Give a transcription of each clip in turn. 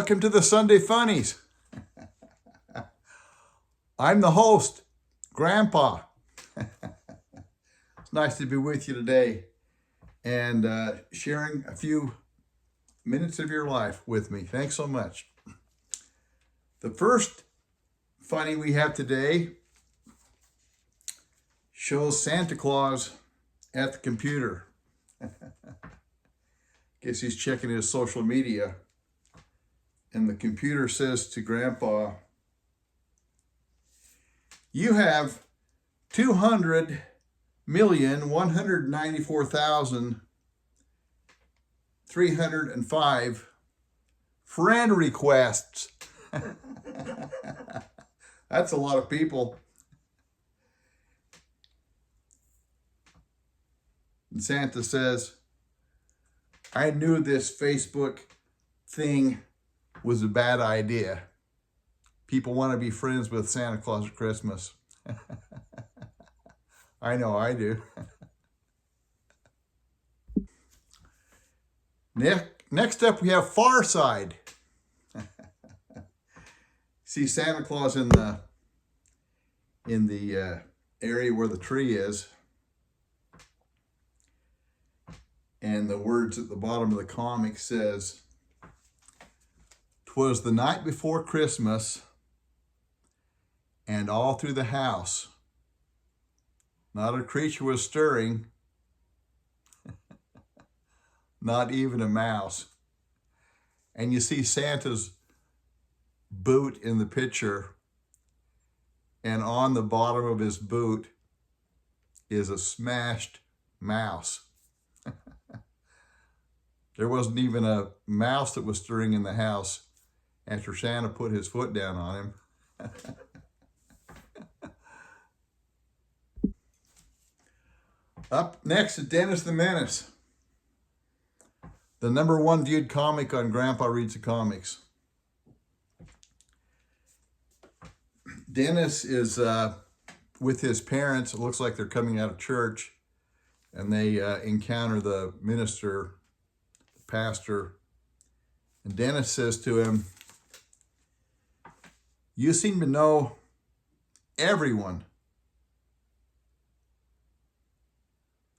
Welcome to the Sunday Funnies. I'm the host, Grandpa. It's nice to be with you today and sharing a few minutes of your life with me. Thanks so much. The first funny we have today shows Santa Claus at the computer. Guess he's checking his social media. And the computer says to Grandpa, "You have 200,194,305 friend requests." That's a lot of people. And Santa says, "I knew this Facebook thing was a bad idea. People want to be friends with Santa Claus at Christmas." I know I do. Next up, we have Farside. See Santa Claus in the area where the tree is, and the words at the bottom of the comic says, "'Twas the night before Christmas, and all through the house, not a creature was stirring, not even a mouse." And you see Santa's boot in the picture, and on the bottom of his boot is a smashed mouse. There wasn't even a mouse that was stirring in the house after Santa put his foot down on him. Up next is Dennis the Menace, the #1 viewed comic on Grandpa Reads the Comics. Dennis is with his parents. It looks like they're coming out of church, and they encounter the minister, the pastor, and Dennis says to him, "You seem to know everyone.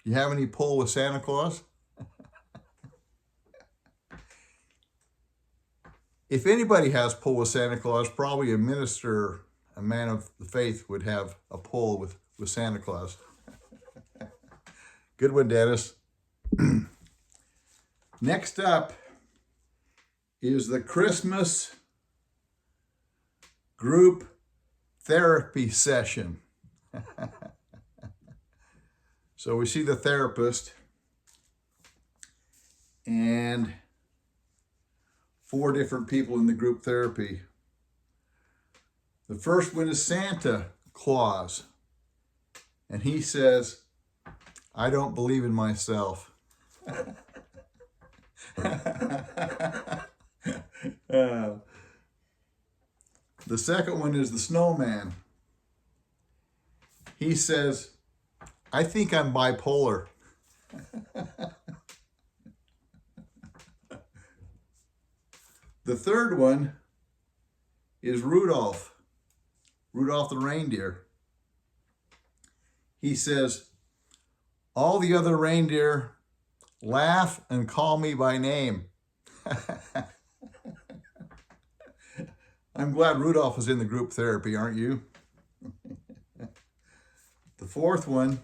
You have any pull with Santa Claus?" If anybody has pull with Santa Claus, probably a minister, a man of the faith, would have a pull with Santa Claus. Good one, Dennis. Next up is the Christmas group therapy session. So we see the therapist and 4 different people in the group therapy. The first one is Santa Claus, and he says, "I don't believe in myself." The second one is the snowman. He says, "I think I'm bipolar." The third one is Rudolph the reindeer. He says, "All the other reindeer laugh and call me by name." I'm glad Rudolph is in the group therapy, aren't you? The fourth one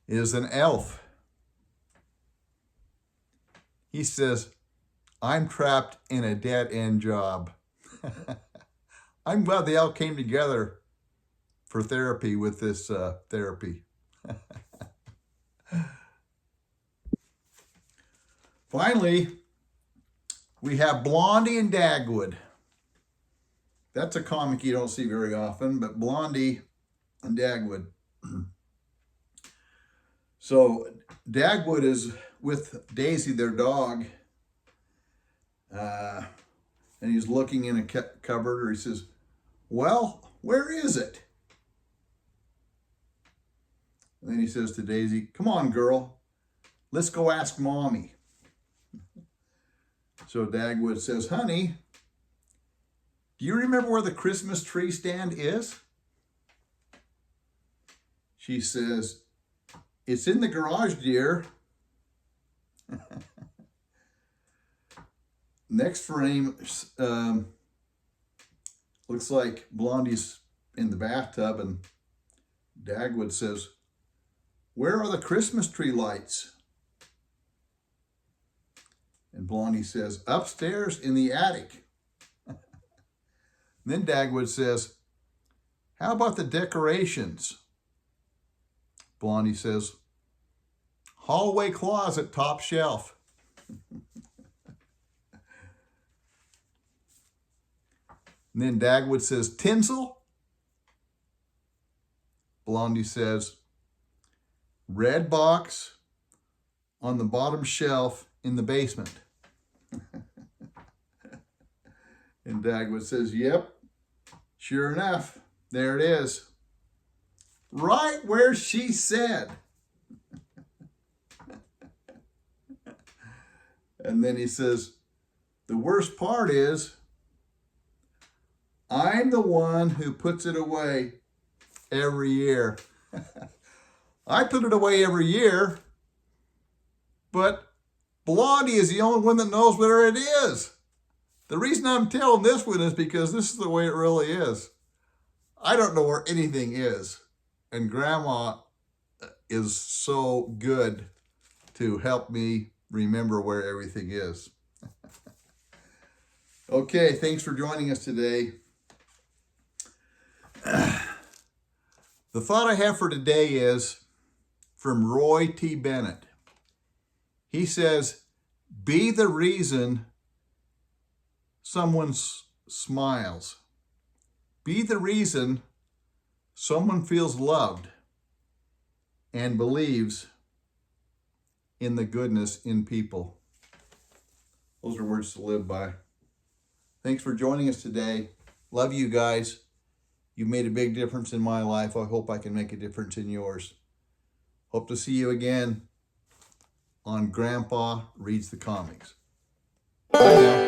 is an elf. He says, "I'm trapped in a dead-end job." I'm glad they all came together for therapy with this therapy. Finally, we have Blondie and Dagwood. That's a comic you don't see very often, but Blondie and Dagwood. So Dagwood is with Daisy, their dog, and he's looking in a cupboard, or he says, "Well, where is it?" And then he says to Daisy, "Come on, girl, let's go ask Mommy." So Dagwood says, honey, do you remember where the Christmas tree stand is? She says, it's in the garage, dear. Next frame, looks like Blondie's in the bathtub, and Dagwood says, where are the Christmas tree lights? And Blondie says, upstairs in the attic. Then Dagwood says, how about the decorations? Blondie says, hallway closet, top shelf. And then Dagwood says, tinsel? Blondie says, red box on the bottom shelf in the basement. And Dagwood says, yep, sure enough, there it is. Right where she said. And then he says, the worst part is, I'm the one who puts it away every year. I put it away every year, but Blondie is the only one that knows where it is. The reason I'm telling this one is because this is the way it really is. I don't know where anything is, and Grandma is so good to help me remember where everything is. Okay, thanks for joining us today. The thought I have for today is from Roy T. Bennett. He says, be the reason someone smiles. Be the reason someone feels loved and believes in the goodness in people. Those are words to live by. Thanks for joining us today. Love you guys. You've made a big difference in my life. I hope I can make a difference in yours. Hope to see you again on Grandpa Reads the Comics. Bye now.